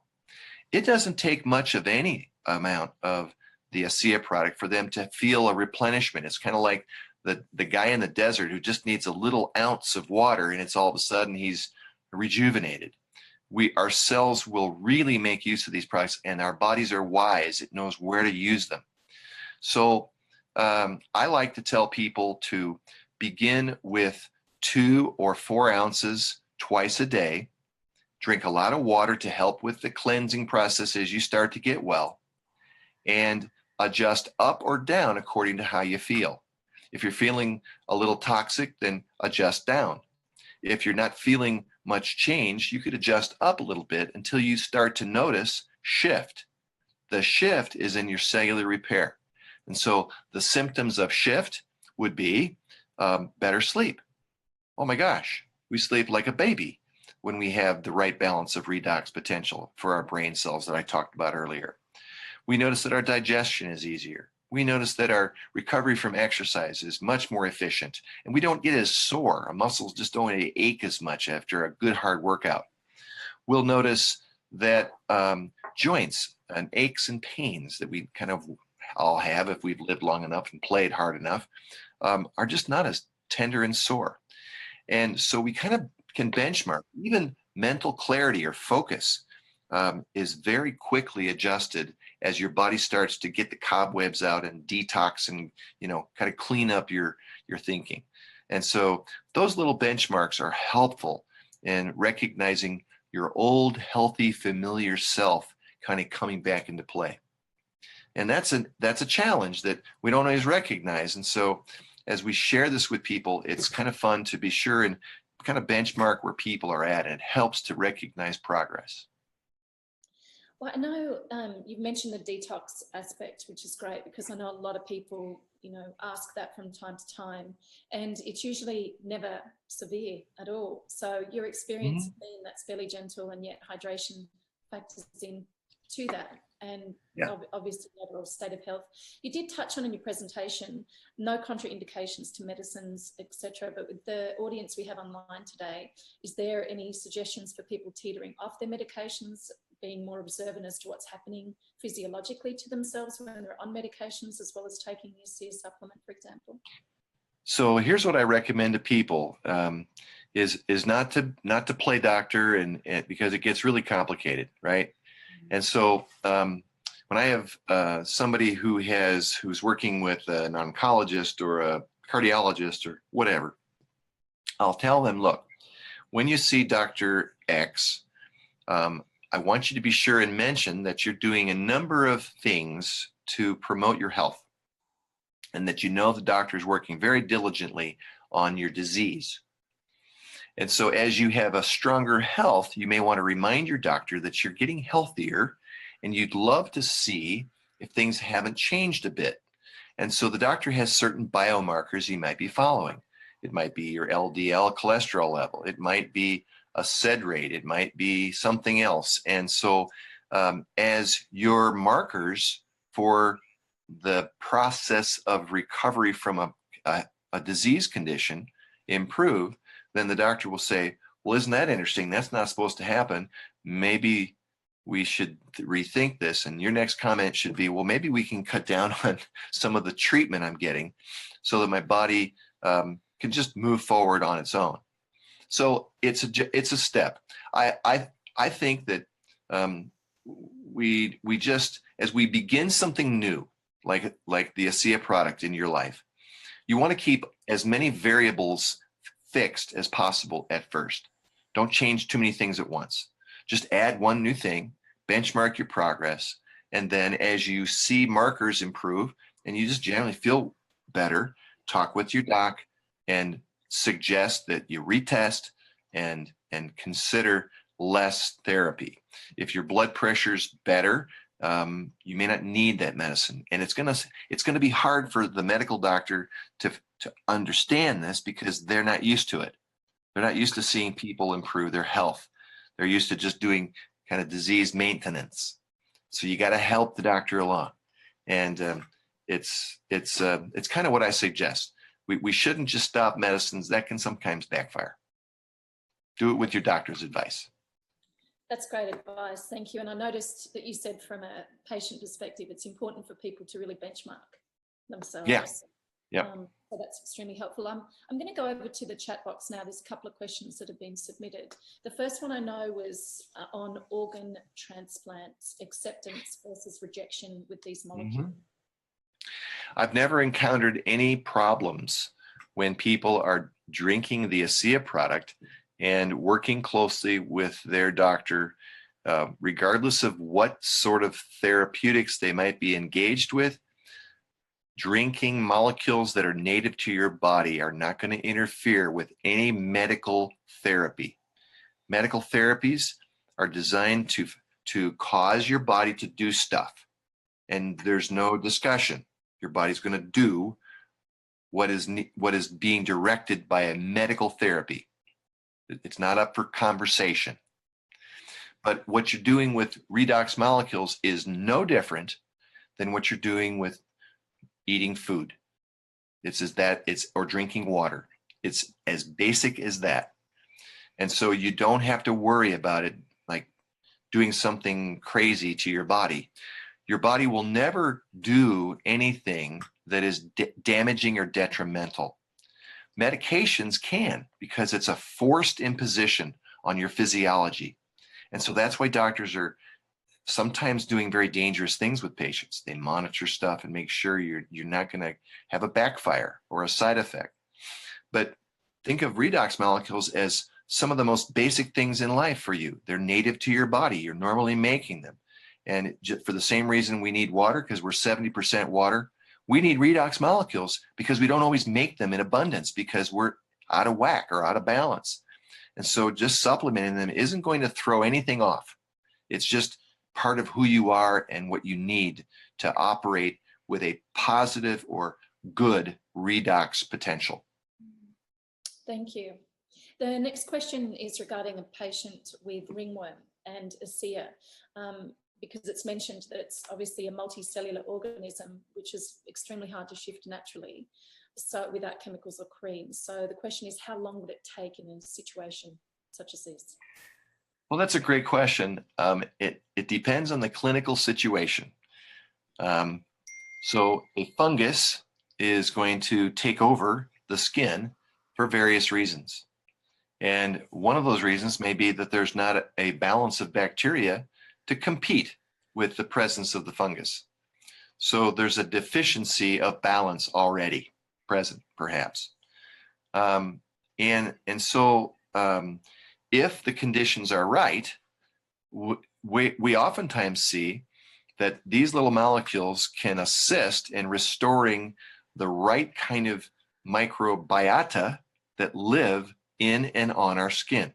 it doesn't take much of any amount of the Asea product for them to feel a replenishment. It's kind of like the guy in the desert who just needs a little ounce of water, and it's all of a sudden he's rejuvenated. Our cells will really make use of these products, and our bodies are wise. It knows where to use them. So I like to tell people to begin with 2 or 4 ounces twice a day. Drink a lot of water to help with the cleansing process as you start to get well, and adjust up or down according to how you feel. If you're feeling a little toxic, then adjust down. If you're not feeling much change, you could adjust up a little bit until you start to notice shift. The shift is in your cellular repair. And so the symptoms of shift would be better sleep. Oh my gosh, we sleep like a baby when we have the right balance of redox potential for our brain cells that I talked about earlier. We notice that our digestion is easier. We notice that our recovery from exercise is much more efficient, and we don't get as sore. Our muscles just don't ache as much after a good hard workout. We'll notice that joints and aches and pains that we kind of all have if we've lived long enough and played hard enough are just not as tender and sore. And so we kind of can benchmark. Even mental clarity or focus is very quickly adjusted as your body starts to get the cobwebs out and detox and, kind of clean up your thinking. And so those little benchmarks are helpful in recognizing your old, healthy, familiar self kind of coming back into play. And that's a challenge that we don't always recognize. And so as we share this with people, it's kind of fun to be sure and kind of benchmark where people are at, and it helps to recognize progress. Well, I know you've mentioned the detox aspect, which is great, because I know a lot of people, ask that from time to time, and it's usually never severe at all. So your experience being that's fairly gentle, and yet hydration factors in to that, and obviously the overall state of health. You did touch on in your presentation, no contraindications to medicines, etc. But with the audience we have online today, is there any suggestions for people teetering off their medications, being more observant as to what's happening physiologically to themselves when they're on medications, as well as taking the Asea supplement, for example? So here's what I recommend to people: is not to play doctor, and because it gets really complicated, right? And so when I have somebody who's working with an oncologist or a cardiologist or whatever, I'll tell them, look, when you see Dr. X, I want you to be sure and mention that you're doing a number of things to promote your health, and that you know the doctor is working very diligently on your disease. And so as you have a stronger health, you may want to remind your doctor that you're getting healthier, and you'd love to see if things haven't changed a bit. And so the doctor has certain biomarkers he might be following. It might be your LDL cholesterol level. It might be a SED rate. It might be something else. And so as your markers for the process of recovery from a disease condition improve, then the doctor will say, well, isn't that interesting? That's not supposed to happen. Maybe we should rethink this. And your next comment should be, well, maybe we can cut down on some of the treatment I'm getting so that my body can just move forward on its own. So it's a step. I think that we just, as we begin something new, like the Asea product in your life, you want to keep as many variables fixed as possible at first. Don't change too many things at once. Just add one new thing, benchmark your progress, and then as you see markers improve and you just generally feel better, talk with your doc and suggest that you retest and consider less therapy. If your blood pressure's better, you may not need that medicine. And it's gonna be hard for the medical doctor to understand this because they're not used to it. They're not used to seeing people improve their health. They're used to just doing kind of disease maintenance. So you got to help the doctor along. And it's kind of what I suggest. We shouldn't just stop medicines. That can sometimes backfire. Do it with your doctor's advice. That's great advice. Thank you. And I noticed that you said from a patient perspective, it's important for people to really benchmark themselves. Yeah. Yeah. So that's extremely helpful. I'm going to go over to the chat box now. There's a couple of questions that have been submitted. The first one I know was on organ transplants, acceptance versus rejection with these molecules. Mm-hmm. I've never encountered any problems when people are drinking the Asea product and working closely with their doctor, regardless of what sort of therapeutics they might be engaged with. Drinking molecules that are native to your body are not going to interfere with any medical therapy. Medical therapies are designed to cause your body to do stuff, and there's no discussion. Your body's going to do what is being directed by a medical therapy. It's not up for conversation. But what you're doing with Redox Molecules is no different than what you're doing with eating food. Or drinking water. It's as basic as that. And so you don't have to worry about it like doing something crazy to your body. Your body will never do anything that is damaging or detrimental. Medications can, because it's a forced imposition on your physiology. And so that's why doctors are sometimes doing very dangerous things with patients. They monitor stuff and make sure you're not going to have a backfire or a side effect. But think of Redox Molecules as some of the most basic things in life for you. They're native to your body. You're normally making them. And for the same reason we need water, because we're 70% water, we need Redox Molecules because we don't always make them in abundance because we're out of whack or out of balance. And so just supplementing them isn't going to throw anything off. It's just part of who you are and what you need to operate with a positive or good redox potential. Thank you. The next question is regarding a patient with ringworm and Asea, because it's mentioned that it's obviously a multicellular organism, which is extremely hard to shift naturally, so without chemicals or creams. So the question is, how long would it take in a situation such as this? Well, that's a great question. It depends on the clinical situation. So a fungus is going to take over the skin for various reasons. And one of those reasons may be that there's not a balance of bacteria to compete with the presence of the fungus. So there's a deficiency of balance already present, perhaps. And so if the conditions are right, we oftentimes see that these little molecules can assist in restoring the right kind of microbiota that live in and on our skin.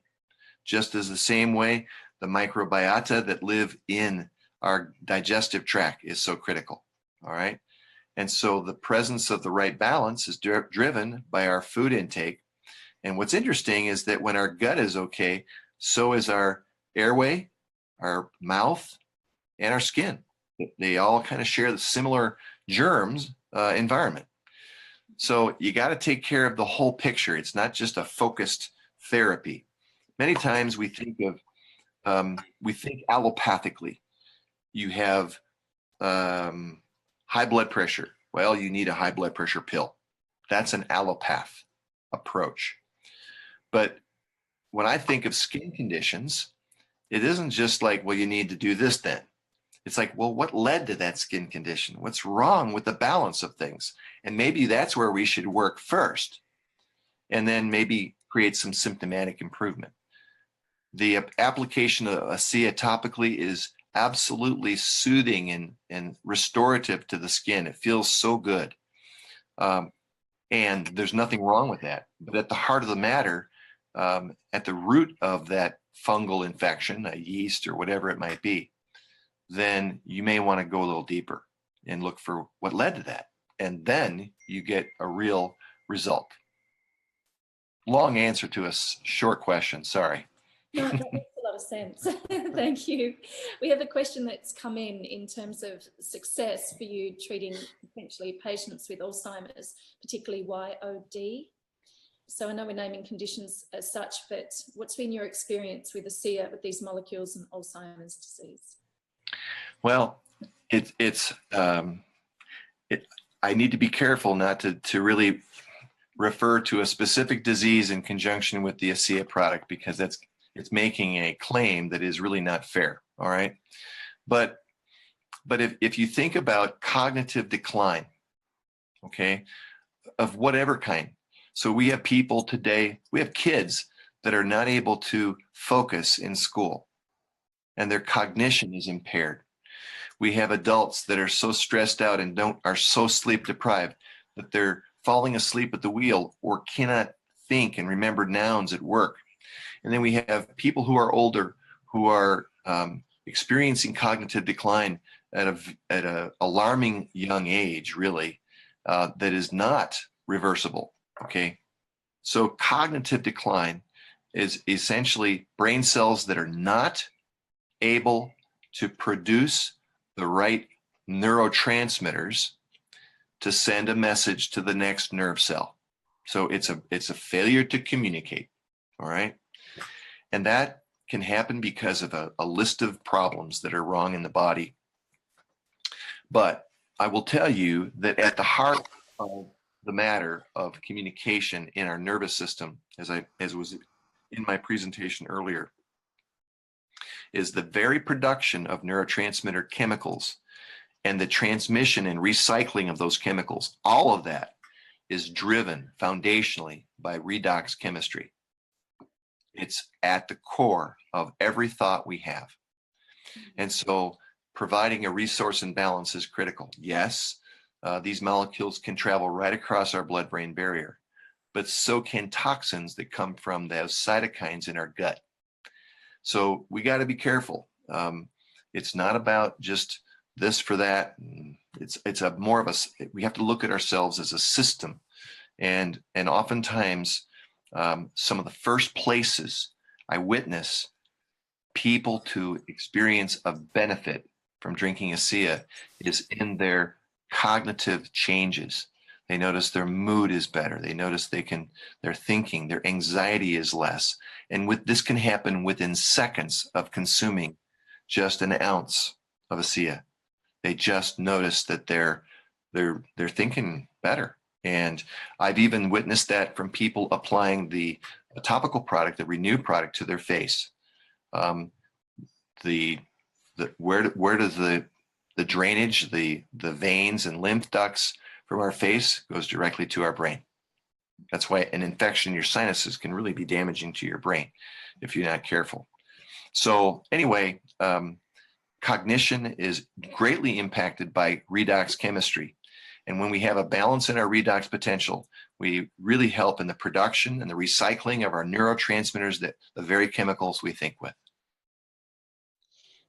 Just as the same way the microbiota that live in our digestive tract is so critical, all right? And so the presence of the right balance is driven by our food intake. And what's interesting is that when our gut is okay, so is our airway, our mouth, and our skin. They all kind of share the similar germs environment. So you got to take care of the whole picture. It's not just a focused therapy. Many times we think allopathically. You have high blood pressure. Well, you need a high blood pressure pill. That's an allopath approach. But when I think of skin conditions, it isn't just like, well, you need to do this then. It's like, well, what led to that skin condition? What's wrong with the balance of things? And maybe that's where we should work first, and then maybe create some symptomatic improvement. The application of Asea topically is absolutely soothing and restorative to the skin. It feels so good. And there's nothing wrong with that. But at the heart of the matter, at the root of that fungal infection, a yeast or whatever it might be, then you may want to go a little deeper and look for what led to that. And then you get a real result. Long answer to a short question, sorry. No, that makes a lot of sense. Thank you. We have a question that's come in terms of success for you treating potentially patients with Alzheimer's, particularly YOD. So I know we're naming conditions as such, but what's been your experience with Asea, with these molecules and Alzheimer's disease? Well, I need to be careful not to really refer to a specific disease in conjunction with the Asea product, because it's making a claim that is really not fair. All right. But if you think about cognitive decline, okay, of whatever kind. So we have people today, we have kids that are not able to focus in school and their cognition is impaired. We have adults that are so stressed out and are so sleep deprived that they're falling asleep at the wheel or cannot think and remember nouns at work. And then we have people who are older who are experiencing cognitive decline at a alarming young age, really, that is not reversible. Okay, so cognitive decline is essentially brain cells that are not able to produce the right neurotransmitters to send a message to the next nerve cell. So it's a failure to communicate. All right. And that can happen because of a list of problems that are wrong in the body. But I will tell you that at the heart of the matter of communication in our nervous system, as was in my presentation earlier, is the very production of neurotransmitter chemicals and the transmission and recycling of those chemicals. All of that is driven foundationally by redox chemistry. It's at the core of every thought we have. And so providing a resource and balance is critical. Yes, these molecules can travel right across our blood-brain barrier, but so can toxins that come from those cytokines in our gut. So we got to be careful. It's not about just this for that. It's a more of a, we have to look at ourselves as a system. And oftentimes, some of the first places I witness people to experience a benefit from drinking Asea is in their cognitive changes. They notice their mood is better. They notice they're thinking, their anxiety is less. And this can happen within seconds of consuming just an ounce of Asea. They just notice that they're thinking better. And I've even witnessed that from people applying the topical product, the Renew product, to their face. Where does the drainage, the veins and lymph ducts from our face goes directly to our brain. That's why an infection in your sinuses can really be damaging to your brain if you're not careful. So anyway, cognition is greatly impacted by redox chemistry. And when we have a balance in our redox potential, we really help in the production and the recycling of our neurotransmitters, the very chemicals we think with.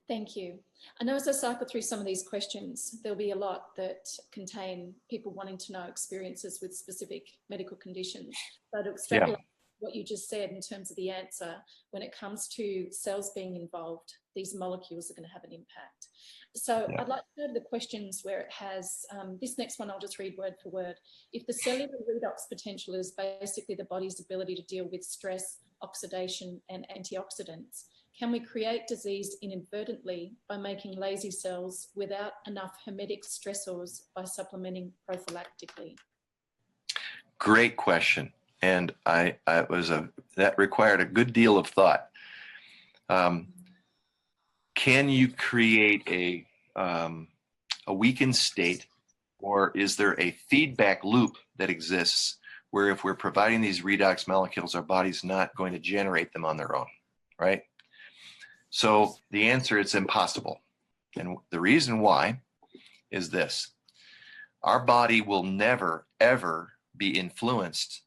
Thank you. I know as I cycle through some of these questions, there'll be a lot that contain people wanting to know experiences with specific medical conditions. So to extrapolate what you just said in terms of the answer, when it comes to cells being involved, these molecules are going to have an impact. So I'd like to go to the questions where it has, this next one I'll just read word for word. If the cellular redox potential is basically the body's ability to deal with stress, oxidation, and antioxidants, can we create disease inadvertently by making lazy cells without enough hermetic stressors by supplementing prophylactically? Great question. And that required a good deal of thought. Can you create a weakened state, or is there a feedback loop that exists where if we're providing these redox molecules, our body's not going to generate them on their own, right? So the answer is impossible. And the reason why is this. Our body will never, ever be influenced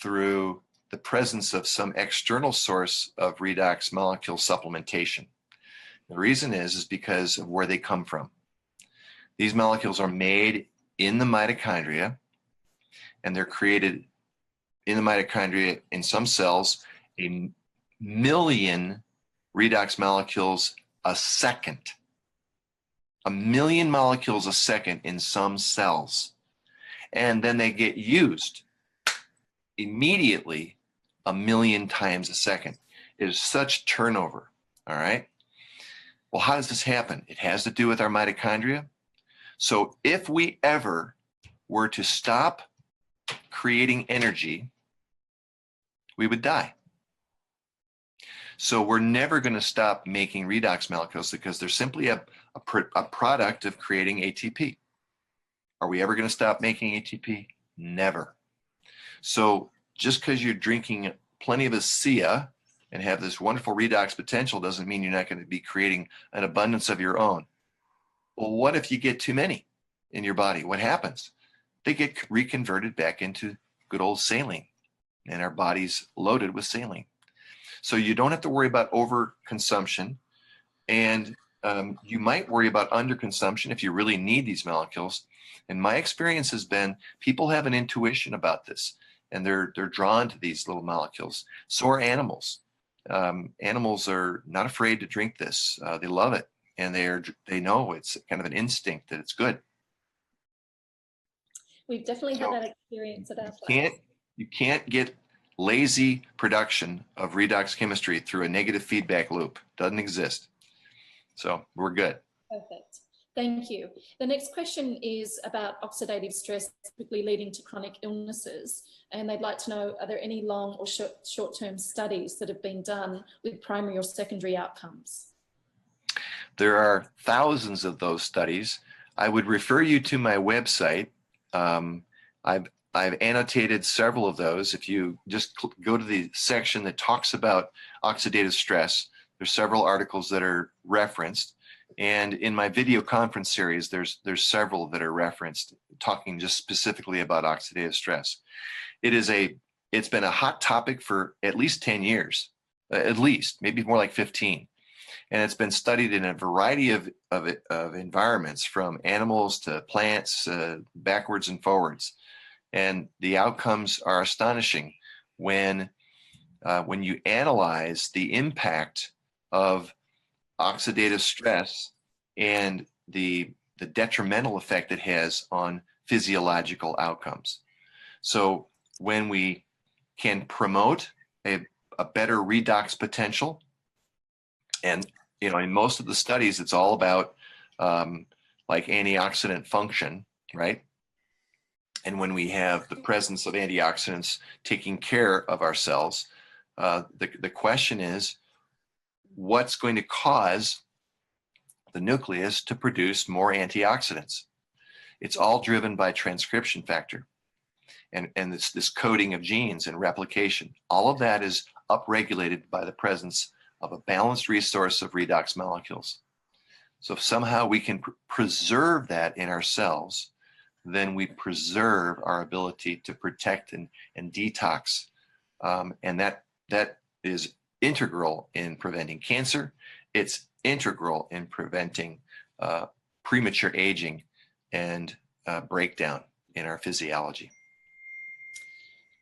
through the presence of some external source of redox molecule supplementation. The reason is because of where they come from. These molecules are made in the mitochondria, and they're created in the mitochondria in some cells, 1 million redox molecules a second. 1 million molecules a second in some cells. And then they get used immediately 1 million times a second. It is such turnover, all right? Well, how does this happen? It has to do with our mitochondria. So if we ever were to stop creating energy, we would die. So we're never going to stop making redox molecules because they're simply a product of creating ATP. Are we ever going to stop making ATP? Never. So just because you're drinking plenty of Asea and have this wonderful redox potential doesn't mean you're not going to be creating an abundance of your own. Well, what if you get too many in your body? What happens? They get reconverted back into good old saline, and our body's loaded with saline. So you don't have to worry about overconsumption, and you might worry about underconsumption if you really need these molecules. And my experience has been people have an intuition about this, and they're drawn to these little molecules. So are animals. Animals are not afraid to drink this. They love it, and they know it's kind of an instinct that it's good. We've definitely had that experience at our place. You can't get lazy production of redox chemistry through a negative feedback loop. Doesn't exist. So we're good. Perfect. Thank you. The next question is about oxidative stress typically leading to chronic illnesses. And they'd like to know, are there any long or short-term studies that have been done with primary or secondary outcomes? There are thousands of those studies. I would refer you to my website. I've annotated several of those. If you just go to the section that talks about oxidative stress, there's several articles that are referenced. And in my video conference series, there's several that are referenced talking just specifically about oxidative stress. It's been a hot topic for at least 10 years, at least, maybe more like 15. And it's been studied in a variety of environments, from animals to plants, backwards and forwards. And the outcomes are astonishing when you analyze the impact of oxidative stress and the detrimental effect it has on physiological outcomes. So when we can promote a better redox potential, and in most of the studies, it's all about like antioxidant function, right? And when we have the presence of antioxidants taking care of our cells, the question is, what's going to cause the nucleus to produce more antioxidants? It's all driven by transcription factor, and it's this coding of genes and replication. All of that is upregulated by the presence of a balanced resource of redox molecules. So if somehow we can preserve that in ourselves, then we preserve our ability to protect and detox. And that is integral in preventing cancer. It's integral in preventing premature aging and breakdown in our physiology.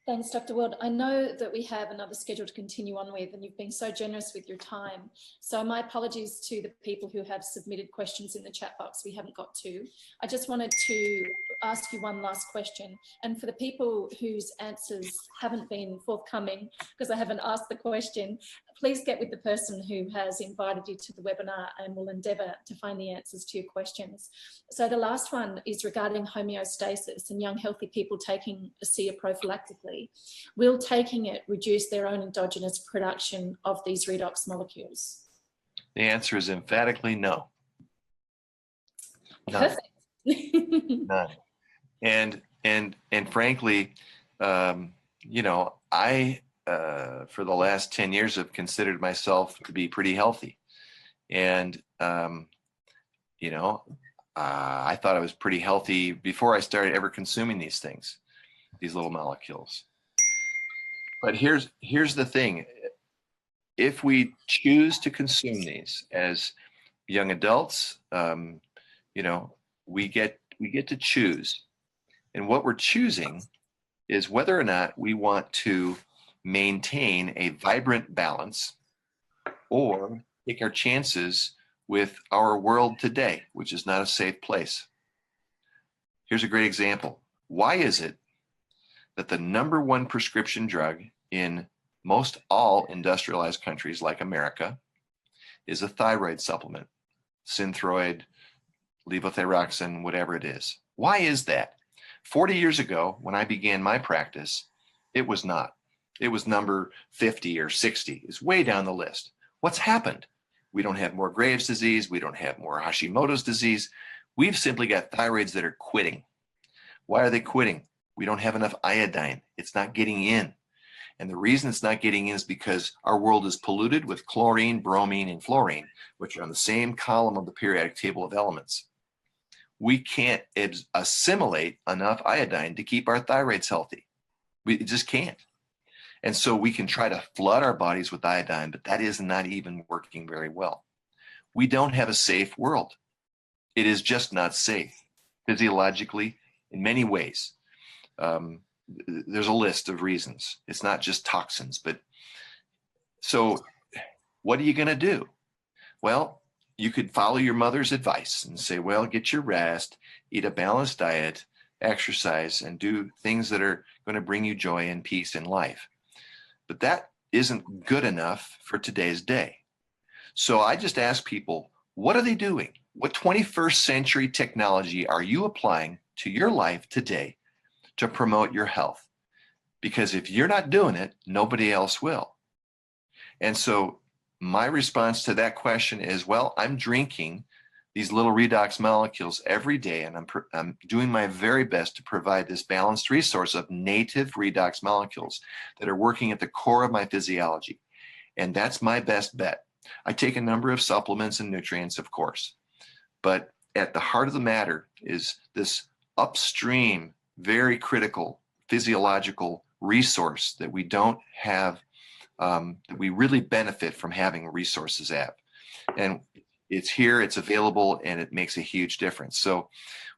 Thanks, Dr. Ward. I know that we have another schedule to continue on with, and you've been so generous with your time. So my apologies to the people who have submitted questions in the chat box we haven't got to. I just wanted to ask you one last question. And for the people whose answers haven't been forthcoming, because I haven't asked the question, please get with the person who has invited you to the webinar and we'll endeavour to find the answers to your questions. So the last one is regarding homeostasis and young healthy people taking Asea prophylactically. Will taking it reduce their own endogenous production of these redox molecules? The answer is emphatically no. None. Perfect. None. And frankly, you know, I for the last 10 years have considered myself to be pretty healthy, and you know, I thought I was pretty healthy before I started ever consuming these things, these little molecules. But here's the thing: if we choose to consume these as young adults, you know, we get to choose. And what we're choosing is whether or not we want to maintain a vibrant balance or take our chances with our world today, which is not a safe place. Here's a great example. Why is it that the #1 prescription drug in most all industrialized countries like America is a thyroid supplement, Synthroid, levothyroxine, whatever it is? Why is that? 40 years ago, when I began my practice, it was not. It was number 50 or 60. It's way down the list. What's happened? We don't have more Graves' disease. We don't have more Hashimoto's disease. We've simply got thyroids that are quitting. Why are they quitting? We don't have enough iodine. It's not getting in. And the reason it's not getting in is because our world is polluted with chlorine, bromine, and fluorine, which are on the same column of the periodic table of elements. We can't assimilate enough iodine to keep our thyroids healthy. We just can't. And so we can try to flood our bodies with iodine, but that is not even working very well. We don't have a safe world. It is just not safe physiologically in many ways. There's a list of reasons. It's not just toxins, but so what are you going to do? Well, you could follow your mother's advice and say, well, get your rest, eat a balanced diet, exercise, and do things that are going to bring you joy and peace in life. But that isn't good enough for today's day. So I just ask people, what are they doing? What 21st century technology are you applying to your life today to promote your health? Because if you're not doing it, nobody else will. And so my response to that question is, well, I'm drinking these little redox molecules every day, and I'm doing my very best to provide this balanced resource of native redox molecules that are working at the core of my physiology. And that's my best bet. I take a number of supplements and nutrients, of course, but at the heart of the matter is this upstream, very critical physiological resource that we don't have, that we really benefit from having resources at. And it's here, it's available, and it makes a huge difference. So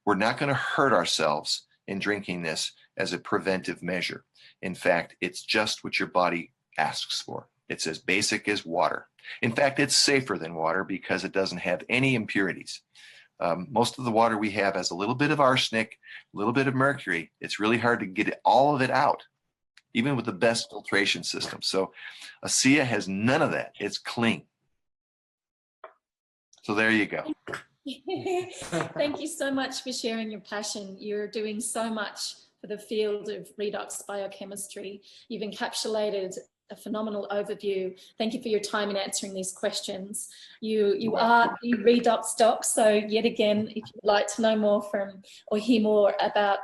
we're not going to hurt ourselves in drinking this as a preventive measure. In fact, it's just what your body asks for. It's as basic as water. In fact, it's safer than water because it doesn't have any impurities. Most of the water we have has a little bit of arsenic, a little bit of mercury. It's really hard to get all of it out, even with the best filtration system. So Asea has none of that. It's clean. So there you go. Thank you so much for sharing your passion. You're doing so much for the field of redox biochemistry. You've encapsulated a phenomenal overview. Thank you for your time in answering these questions. You are the Redox Doc, so yet again, if you'd like to know more from or hear more about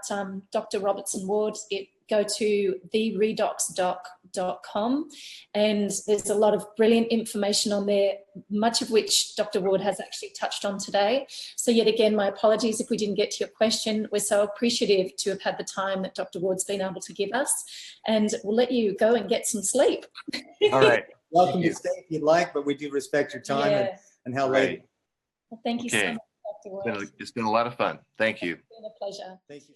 Dr. Robertson Ward, it go to theredoxdoc.com, and there's a lot of brilliant information on there, much of which Dr. Ward has actually touched on today. So yet again, my apologies if we didn't get to your question. We're so appreciative to have had the time that Dr. Ward's been able to give us, and we'll let you go and get some sleep. All right. Welcome to stay if you'd like, but we do respect your time and how late. Well, thank you so much, Dr. Ward. It's been a lot of fun. Thank you. It's been a pleasure. Thank you.